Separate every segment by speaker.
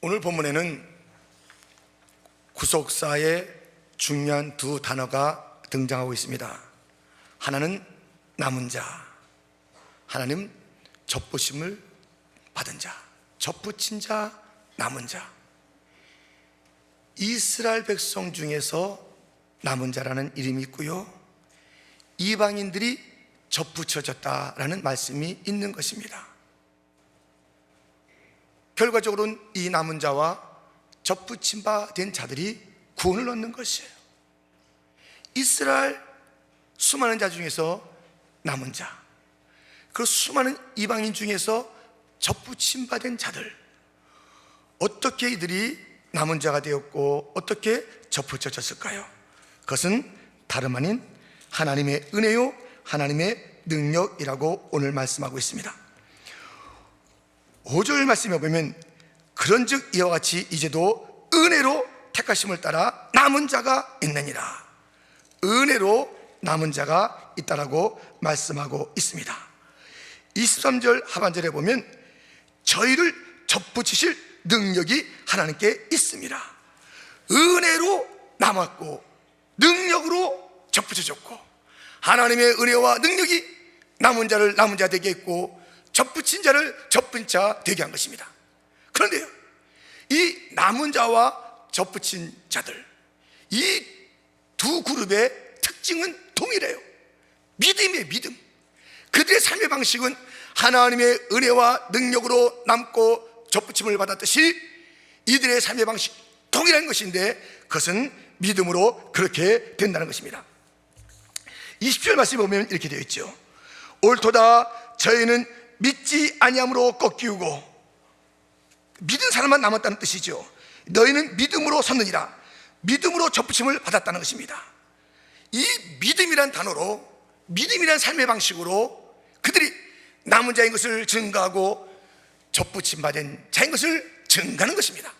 Speaker 1: 오늘 본문에는 구속사의 중요한 두 단어가 등장하고 있습니다. 하나는 남은 자, 하나는 접부심을 받은 자, 접붙인 자, 남은 자. 이스라엘 백성 중에서 남은 자라는 이름이 있고요, 이방인들이 접붙여졌다라는 말씀이 있는 것입니다. 결과적으로는 이 남은 자와 접붙임 바 된 자들이 구원을 얻는 것이에요. 이스라엘 수많은 자 중에서 남은 자, 그 수많은 이방인 중에서 접붙임 바 된 자들, 어떻게 이들이 남은 자가 되었고 어떻게 접붙여졌을까요? 그것은 다름 아닌 하나님의 은혜요, 하나님의 능력이라고 오늘 말씀하고 있습니다. 5절 말씀에 보면 그런즉 이와 같이 이제도 은혜로 택하심을 따라 남은 자가 있느니라. 은혜로 남은 자가 있다라고 말씀하고 있습니다. 23절 하반절에 보면 저희를 접붙이실 능력이 하나님께 있습니다. 은혜로 남았고 능력으로 접붙여졌고, 하나님의 은혜와 능력이 남은 자를 남은 자 되게 했고 접붙인 자를 접붙인 자 되게 한 것입니다. 그런데요, 이 남은 자와 접붙인 자들, 이 두 그룹의 특징은 동일해요. 믿음이에요, 믿음. 그들의 삶의 방식은 하나님의 은혜와 능력으로 남고 접붙임을 받았듯이 이들의 삶의 방식 동일한 것인데, 그것은 믿음으로 그렇게 된다는 것입니다. 20절 말씀에 보면 이렇게 되어 있죠. 옳도다 저희는 믿지 아니함으로 꺾이우고, 믿은 사람만 남았다는 뜻이죠. 너희는 믿음으로 섰느니라. 믿음으로 접붙임을 받았다는 것입니다. 이 믿음이란 단어로, 믿음이란 삶의 방식으로 그들이 남은 자인 것을 증거하고 접붙임 받은 자인 것을 증거하는 것입니다.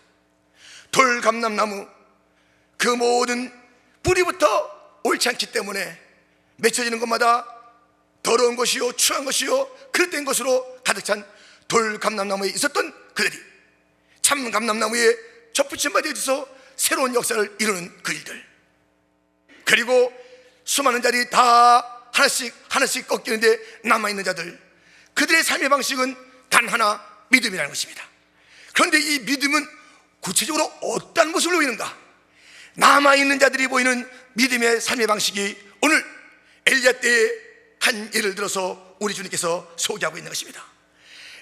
Speaker 1: 돌감람나무, 그 모든 뿌리부터 옳지 않기 때문에 맺혀지는 것마다 더러운 것이요 추한 것이요 그릇된 것으로 가득 찬 돌감람나무에 있었던 그들이 참 감람나무에 접붙임 받아 있어서 새로운 역사를 이루는 그 일들, 그리고 수많은 자들이 다 하나씩 꺾이는데 남아있는 자들, 그들의 삶의 방식은 단 하나, 믿음이라는 것입니다. 그런데 이 믿음은 구체적으로 어떤 모습을 보이는가? 남아있는 자들이 보이는 믿음의 삶의 방식이 오늘 엘리야 때의 한 예를 들어서 우리 주님께서 소개하고 있는 것입니다.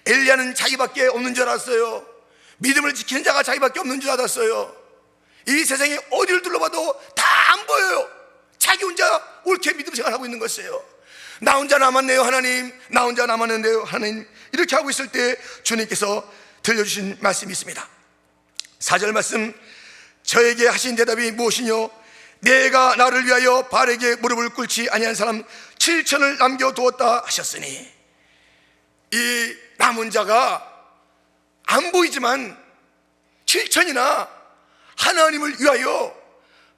Speaker 1: 엘리야는 자기밖에 없는 줄 알았어요. 믿음을 지키는 자가 자기밖에 없는 줄 알았어요. 이 세상에 어디를 둘러봐도 다 안 보여요. 자기 혼자 옳게 믿음 생활하고 있는 것이에요. 나 혼자 남았네요 하나님, 나 혼자 남았는데요 하나님, 이렇게 하고 있을 때 주님께서 들려주신 말씀이 있습니다. 4절 말씀, 저에게 하신 대답이 무엇이뇨? 내가 나를 위하여 발에게 무릎을 꿇지 아니한 사람 7천을 남겨두었다 하셨으니, 이 남은 자가 안 보이지만 7천이나 하나님을 위하여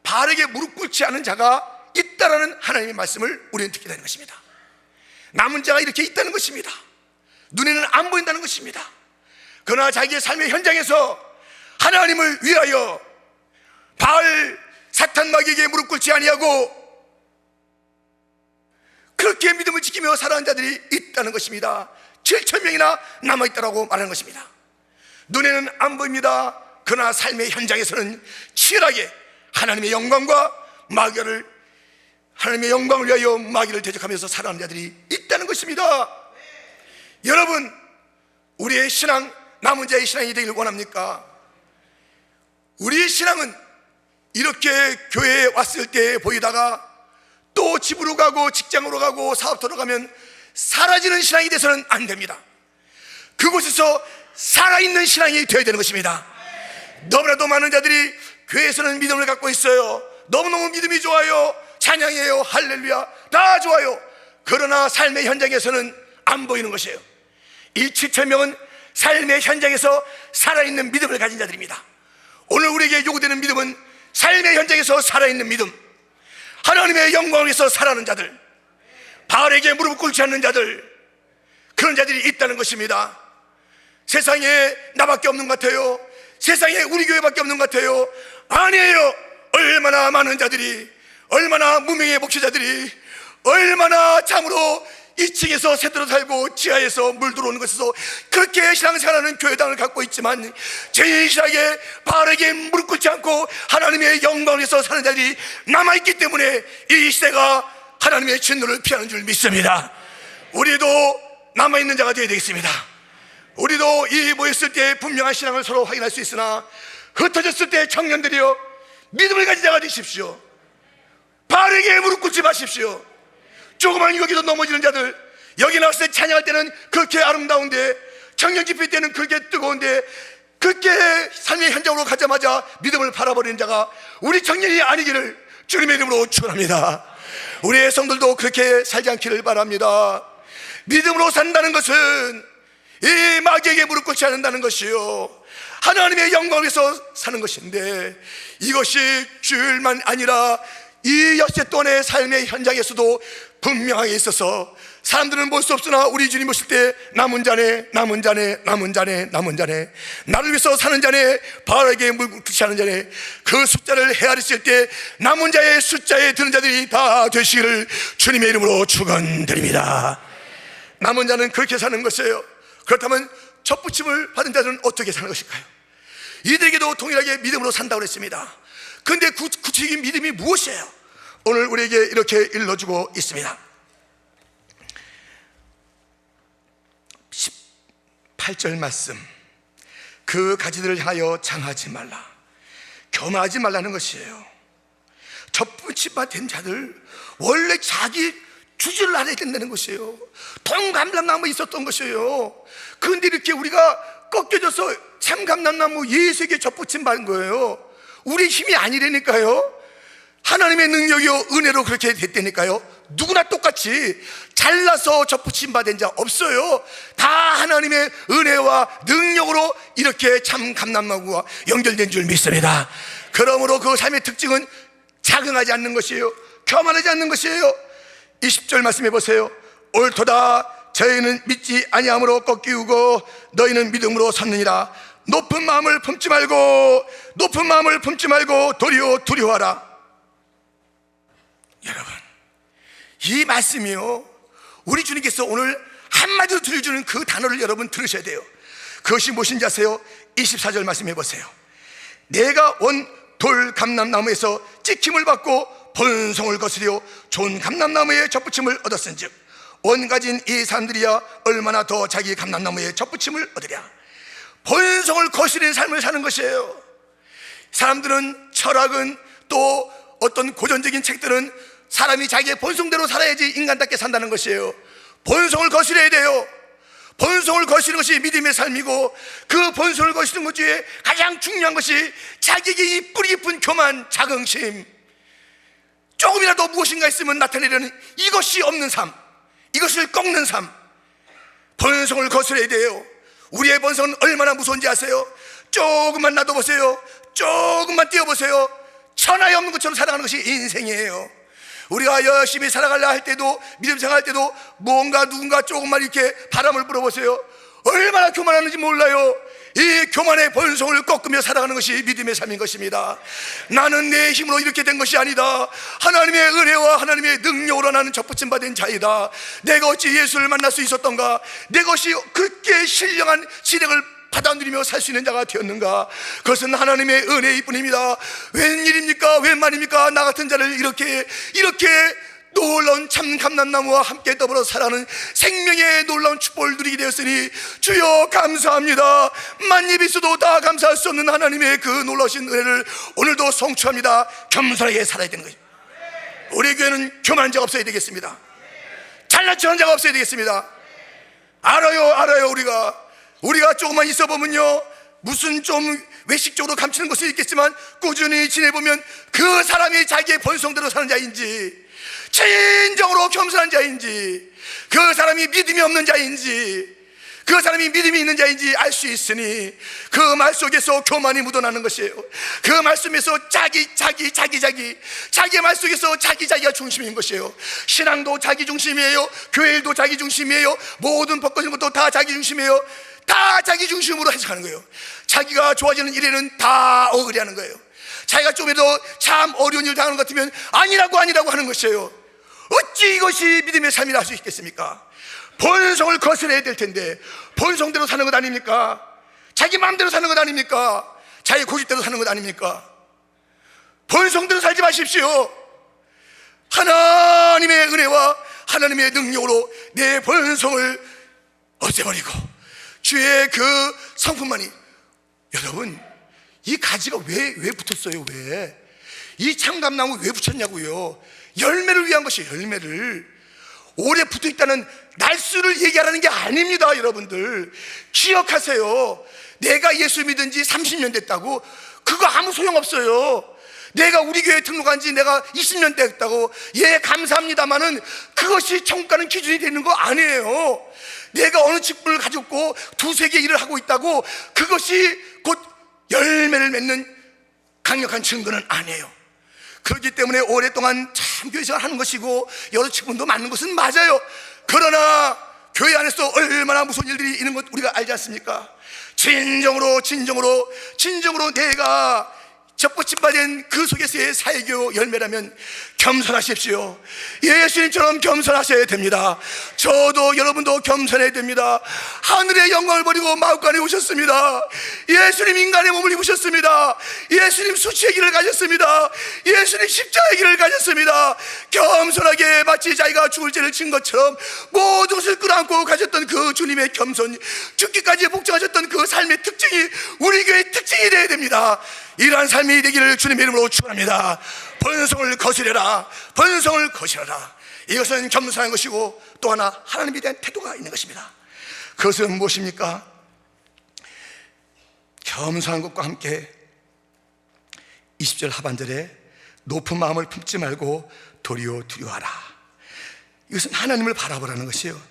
Speaker 1: 발에게 무릎 꿇지 않은 자가 있다라는 하나님의 말씀을 우리는 듣게 되는 것입니다. 남은 자가 이렇게 있다는 것입니다. 눈에는 안 보인다는 것입니다. 그러나 자기의 삶의 현장에서 하나님을 위하여 바알 사탄 마귀에게 무릎 꿇지 아니하고 그렇게 믿음을 지키며 살아가는 자들이 있다는 것입니다. 7천 명이나 남아있다라고 말하는 것입니다. 눈에는 안 보입니다. 그러나 삶의 현장에서는 치열하게 하나님의 영광과 마귀를, 하나님의 영광을 위하여 마귀를 대적하면서 살아가는 자들이 있다는 것입니다. 여러분, 우리의 신앙, 남은 자의 신앙이 되기를 원합니까? 우리의 신앙은 이렇게 교회에 왔을 때 보이다가 또 집으로 가고 직장으로 가고 사업터로 가면 사라지는 신앙이 돼서는 안 됩니다. 그곳에서 살아있는 신앙이 되어야 되는 것입니다. 너무나도 많은 자들이 교회에서는 믿음을 갖고 있어요. 너무너무 믿음이 좋아요. 찬양해요. 할렐루야. 다 좋아요. 그러나 삶의 현장에서는 안 보이는 것이에요. 이 7천 명은 삶의 현장에서 살아있는 믿음을 가진 자들입니다. 오늘 우리에게 요구되는 믿음은 삶의 현장에서 살아있는 믿음, 하나님의 영광을 위해서 살아가는 자들, 바알에게 무릎을 꿇지 않는 자들, 그런 자들이 있다는 것입니다. 세상에 나밖에 없는 것 같아요. 세상에 우리 교회밖에 없는 것 같아요. 아니에요. 얼마나 많은 자들이, 얼마나 무명의 목회자들이, 얼마나 참으로 2층에서 새들어 살고 지하에서 물 들어오는 것에서 그렇게 신앙생활하는 교회당을 갖고 있지만 진실하게 바르게 무릎 꿇지 않고 하나님의 영광을 위해서 사는 자들이 남아있기 때문에 이 시대가 하나님의 진노를 피하는 줄 믿습니다. 우리도 남아있는 자가 되어야 되겠습니다. 우리도 이 모였을 때 분명한 신앙을 서로 확인할 수 있으나 흩어졌을 때 청년들이여 믿음을 가진 자가 되십시오. 바르게 무릎 꿇지 마십시오. 조그만 여기도 넘어지는 자들, 여기 나왔을 때 찬양할 때는 그렇게 아름다운데, 청년 집회 때는 그렇게 뜨거운데, 그렇게 삶의 현장으로 가자마자 믿음을 팔아버리는 자가 우리 청년이 아니기를 주님의 이름으로 축원합니다. 우리의 성들도 그렇게 살지 않기를 바랍니다. 믿음으로 산다는 것은 이 마귀에게 무릎 꿇지 않는다는 것이요, 하나님의 영광을 위해서 사는 것인데, 이것이 주일만 아니라 이 엿새 동안의 삶의 현장에서도 분명하게 있어서 사람들은 볼 수 없으나 우리 주님 오실 때 남은 자네, 남은 자네, 남은 자네, 남은 자네, 나를 위해서 사는 자네, 바르게 물고 꿇지 않은 자네, 그 숫자를 헤아렸을 때 남은 자의 숫자에 드는 자들이 다 되시기를 주님의 이름으로 축원드립니다. 남은 자는 그렇게 사는 것이에요. 그렇다면 첫 부침을 받은 자들은 어떻게 사는 것일까요? 이들에게도 동일하게 믿음으로 산다고 했습니다. 그런데 구체적인 믿음이 무엇이에요? 오늘 우리에게 이렇게 일러주고 있습니다. 18절 말씀, 그 가지들을 향하여 장하지 말라, 겸하지 말라는 것이에요. 첫 부침받은 자들 원래 자기 주지를 알아야 된다는 것이에요. 동감람나무 있었던 것이에요. 그런데 이렇게 우리가 꺾여져서 참감람나무 예수에게 젖붙임 받은 거예요. 우리 힘이 아니라니까요. 하나님의 능력이요 은혜로 그렇게 됐다니까요. 누구나 똑같이 잘나서 젖붙임 받은 자 없어요. 다 하나님의 은혜와 능력으로 이렇게 참감람나무와 연결된 줄 믿습니다. 그러므로 그 삶의 특징은 자긍하지 않는 것이에요. 교만하지 않는 것이에요. 20절 말씀해 보세요. 옳도다, 저희는 믿지 아니함으로 꺾이우고 너희는 믿음으로 섰느니라. 높은 마음을 품지 말고, 높은 마음을 품지 말고 도리어 두려워하라. 여러분, 이 말씀이요, 우리 주님께서 오늘 한마디로 들려주는 그 단어를 여러분 들으셔야 돼요. 그것이 무엇인지 아세요? 24절 말씀해 보세요. 내가 온 돌 감람나무에서 찍힘을 받고 본성을 거스려 좋은 감람나무에 젖붙임을 얻었은즉 온 가진 이 사람들이야 얼마나 더 자기 감람나무에 젖붙임을 얻으랴. 본성을 거스리는 삶을 사는 것이에요. 사람들은, 철학은, 또 어떤 고전적인 책들은 사람이 자기의 본성대로 살아야지 인간답게 산다는 것이에요. 본성을 거스려야 돼요. 본성을 거스르는 것이 믿음의 삶이고, 그 본성을 거스르는 것 중에 가장 중요한 것이 자기에게 이 뿌리 깊은 교만, 자긍심, 조금이라도 무엇인가 있으면 나타내려는 이것이 없는 삶, 이것을 꺾는 삶, 본성을 거스려야 돼요. 우리의 본성은 얼마나 무서운지 아세요? 조금만 놔둬보세요. 조금만 뛰어보세요. 천하에 없는 것처럼 살아가는 것이 인생이에요. 우리가 열심히 살아가려 할 때도, 믿음 생활할 때도 뭔가 누군가 조금만 이렇게 바람을 불어보세요. 얼마나 교만하는지 몰라요. 이 교만의 본성을 꺾으며 살아가는 것이 믿음의 삶인 것입니다. 나는 내 힘으로 이렇게 된 것이 아니다. 하나님의 은혜와 하나님의 능력으로 나는 젖붙임 받은 자이다. 내가 어찌 예수를 만날 수 있었던가? 내가 어찌 그렇게 신령한 진행을 받아 누리며 살 수 있는 자가 되었는가? 그것은 하나님의 은혜일 뿐입니다. 웬일입니까? 웬 말입니까? 나 같은 자를 이렇게 놀라운 참 감람나무와 함께 더불어 살아가는 생명의 놀라운 축복을 누리게 되었으니 주여 감사합니다. 만입 있어도 다 감사할 수 없는 하나님의 그 놀라우신 은혜를 오늘도 성취합니다. 겸손하게 살아야 되는 거죠. 우리 교회는 교만한 자가 없어야 되겠습니다. 잘난 척한 자가 없어야 되겠습니다. 알아요. 우리가 조금만 있어 보면요, 무슨 좀 외식적으로 감추는 것이 있겠지만 꾸준히 지내보면 그 사람이 자기의 본성대로 사는 자인지, 진정으로 겸손한 자인지, 그 사람이 믿음이 없는 자인지, 그 사람이 믿음이 있는 자인지 알 수 있으니 그 말 속에서 교만이 묻어나는 것이에요. 그 말씀에서 자기의 말 속에서 자기가 중심인 것이에요. 신앙도 자기 중심이에요. 교회 일도 자기 중심이에요. 모든 벗겨진 것도 다 자기 중심이에요. 다 자기 중심으로 해석하는 거예요. 자기가 좋아지는 일에는 다 억울해하는 거예요. 자기가 좀이라도 참 어려운 일 당하는 것 같으면 아니라고 하는 것이에요. 어찌 이것이 믿음의 삶이라 할 수 있겠습니까? 본성을 거스려야 될 텐데 본성대로 사는 것 아닙니까? 자기 마음대로 사는 것 아닙니까? 자기 고집대로 사는 것 아닙니까? 본성대로 살지 마십시오. 하나님의 은혜와 하나님의 능력으로 내 본성을 없애버리고 주의 그 성품만이. 여러분, 이 가지가 왜 붙었어요? 왜? 이 참감나무 왜 붙였냐고요? 열매를 위한 것이에요. 열매를. 오래 붙어있다는 날수를 얘기하라는 게 아닙니다. 여러분들 기억하세요. 내가 예수 믿은 지 30년 됐다고 그거 아무 소용없어요. 내가 우리 교회에 등록한 지 내가 20년 됐다고, 예, 감사합니다마는 그것이 천국 가는 기준이 되는 거 아니에요. 내가 어느 직분을 가졌고 두세 개 일을 하고 있다고 그것이 곧 열매를 맺는 강력한 증거는 아니에요. 그렇기 때문에 오랫동안 참 교회 생활 하는 것이고 여러 직분도 맡는 것은 맞아요. 그러나 교회 안에서 얼마나 무서운 일들이 있는 것 우리가 알지 않습니까? 진정으로 내가 접붙임받은 그 속에서의 사회교 열매라면 겸손하십시오. 예수님처럼 겸손하셔야 됩니다. 저도 여러분도 겸손해야 됩니다. 하늘의 영광을 버리고 마음간에 오셨습니다. 예수님 인간의 몸을 입으셨습니다. 예수님 수치의 길을 가졌습니다. 예수님 십자가의 길을 가졌습니다. 겸손하게 마치 자기가 죽을 죄를 진 것처럼 모든 것을 끌어안고 가졌던 그 주님의 겸손, 죽기까지 복종하셨던 그 삶의 특징이 우리 교회의 특징이 되어야 됩니다. 이러한 삶이 되기를 주님의 이름으로 축원합니다. 본성을 거스려라. 본성을 거스려라. 이것은 겸손한 것이고 또 하나 하나님에 대한 태도가 있는 것입니다. 그것은 무엇입니까? 겸손한 것과 함께 20절 하반절에 높은 마음을 품지 말고 도리어 두려워하라. 이것은 하나님을 바라보라는 것이에요.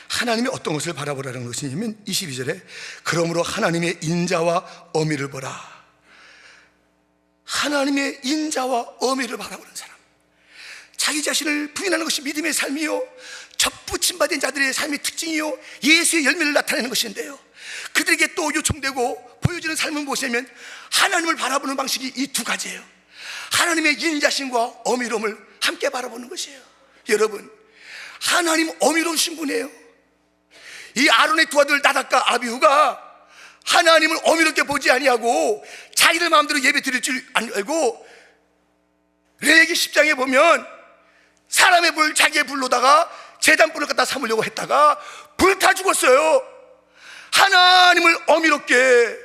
Speaker 1: 하나님이 어떤 것을 바라보라는 것이냐면 22절에 그러므로 하나님의 인자와 어미를 보라. 하나님의 인자와 어미를 바라보는 사람, 자기 자신을 부인하는 것이 믿음의 삶이요, 접붙임받은 자들의 삶의 특징이요, 예수의 열매를 나타내는 것인데요, 그들에게 또 요청되고 보여지는 삶은 무엇이냐면 하나님을 바라보는 방식이 이 두 가지예요. 하나님의 인자심과 어미로움을 함께 바라보는 것이에요. 여러분, 하나님 어미로우신 분이에요. 이 아론의 두 아들 나답과 아비후가 하나님을 어미롭게 보지 아니하고 자기들 마음대로 예배 드릴 줄 알고, 레위기 10장에 보면 사람의 불, 자기의 불로다가 제단불을 갖다 삼으려고 했다가 불타 죽었어요. 하나님을 어미롭게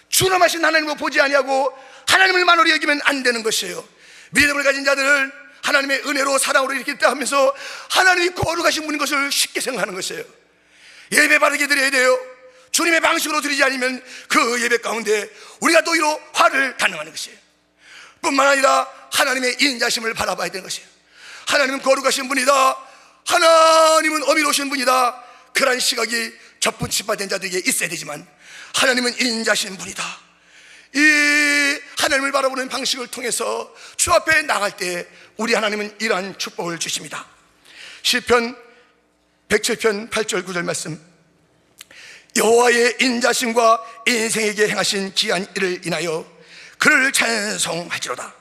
Speaker 1: 준엄하신 하나님을 보지 아니하고 하나님을 만으로 여기면 안 되는 것이에요. 믿음을 가진 자들은 하나님의 은혜로 사랑으로 이렇게 하면서 하나님이 거룩하신 분인 것을 쉽게 생각하는 것이에요. 예배 바르게 드려야 돼요. 주님의 방식으로 드리지 않으면 그 예배 가운데 우리가 도리어 화를 단응하는 것이에요. 뿐만 아니라 하나님의 인자심을 바라봐야 되는 것이에요. 하나님은 거룩하신 분이다, 하나님은 어미로우신 분이다, 그런 시각이 접붙임받은 자들에게 있어야 되지만 하나님은 인자신 분이다. 이 하나님을 바라보는 방식을 통해서 주 앞에 나갈 때 우리 하나님은 이러한 축복을 주십니다. 시편 107편 8절 9절 말씀, 여호와의 인자심과 인생에게 행하신 귀한 일을 인하여 그를 찬송할지로다.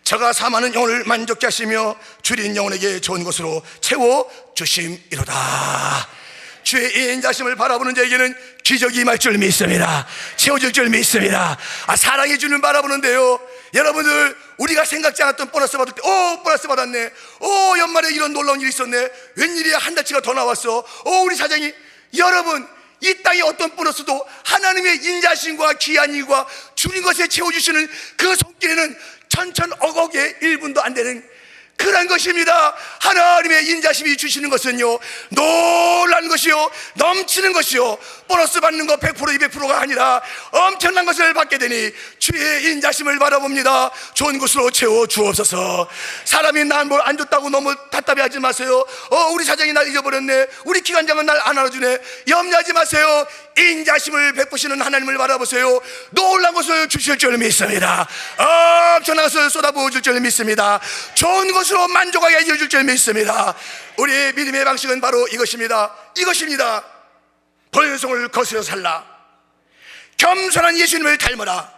Speaker 1: 저가 사망하는 영혼을 만족케 하시며 줄인 영혼에게 좋은 것으로 채워주심이로다. 주의 인자심을 바라보는 자에게는 기적이 임할 줄 믿습니다. 채워줄 줄 믿습니다. 사랑해 주는 바라보는데요, 여러분들, 우리가 생각지 않았던 보너스 받을 때, 보너스 받았네, 연말에 이런 놀라운 일이 있었네, 웬일이야, 한 달치가 더 나왔어, 우리 사장이. 여러분, 이 땅의 어떤 보너스도 하나님의 인자심과 귀한 일과 주는 것에 채워주시는 그 손길에는 천천억억의 1분도 안 되는 그런 것입니다. 하나님의 인자심이 주시는 것은요, 놀란 것이요, 넘치는 것이요, 보너스 받는 거 100% 200%가 아니라 엄청난 것을 받게 되니 주의 인자심을 바라봅니다. 좋은 것으로 채워 주옵소서. 사람이 난 뭘 안 줬다고 너무 답답해하지 마세요. 우리 사장이 날 잊어버렸네, 우리 기관장은 날 안 알아주네, 염려하지 마세요. 인자심을 베푸시는 하나님을 바라보세요. 놀란 것을 주실 줄 믿습니다. 엄청난 것을 쏟아부어 줄 줄 믿습니다. 좋은 것으로 만족하게 해줄 줄 믿습니다. 우리의 믿음의 방식은 바로 이것입니다. 본성을 거스려 살라. 겸손한 예수님을 닮아라.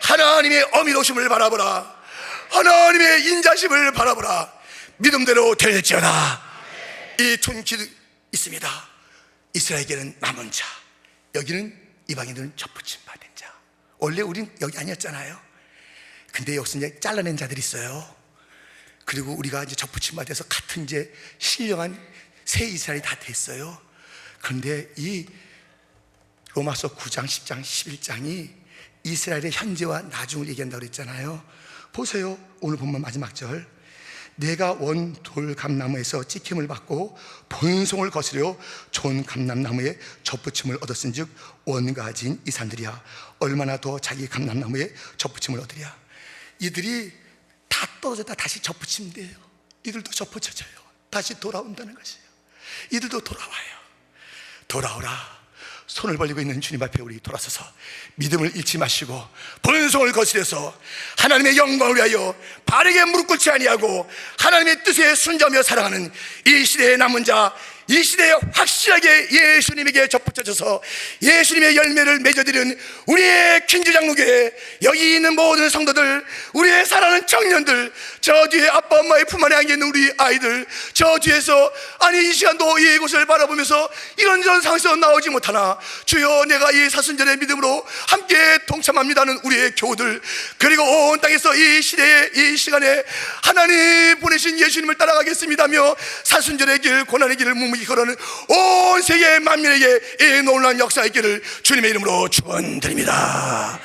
Speaker 1: 하나님의 어미로심을 바라보라. 하나님의 인자심을 바라보라. 믿음대로 될지어다. 이 tun기도 있습니다. 이스라엘에게는 남은 자, 여기는 이방인들은 접붙임 받은 자. 원래 우린 여기 아니었잖아요. 근데 여기서 이제 잘라낸 자들이 있어요. 그리고 우리가 이제 접붙임 받아서 같은 이제 신령한 새 이스라엘이 다 됐어요. 그런데 이 로마서 9장, 10장, 11장이 이스라엘의 현재와 나중을 얘기한다고 그랬잖아요. 보세요. 오늘 본문 마지막 절. 내가 원 돌 감나무에서 찍힘을 받고 본송을 거스려 좋은 감람나무에 접붙임을 얻었은즉 원가진 이 산들이야 얼마나 더 자기 감람나무에 접붙임을 얻으랴. 이들이 다 떨어졌다 다시 접붙임돼요. 이들도 접붙여져요. 다시 돌아온다는 것이에요. 이들도 돌아와요. 돌아오라. 손을 벌리고 있는 주님 앞에 우리 돌아서서 믿음을 잃지 마시고 본성을 거스려서 하나님의 영광을 위하여 바르게 무릎 꿇지 아니하고 하나님의 뜻에 순종하며 살아가는 이 시대의 남은 자, 이 시대에 확실하게 예수님에게 접붙여져서 예수님의 열매를 맺어드리는 우리의 킹주장로교회, 여기 있는 모든 성도들, 우리의 사랑하는 청년들, 저 뒤에 아빠 엄마의 품 안에 안겨있는 우리 아이들, 저 뒤에서 아니 이 시간도 이곳을 바라보면서 이런저런 상황에서 나오지 못하나 주여 내가 이 사순절의 믿음으로 함께 동참합니다는 우리의 교우들, 그리고 온 땅에서 이 시대에 이 시간에 하나님 보내신 예수님을 따라가겠습니다며 사순절의 길, 고난의 길을 묵묵히 걸어는 온 세계 만민에게 이 놀라운 역사의 길을 주님의 이름으로 축원드립니다.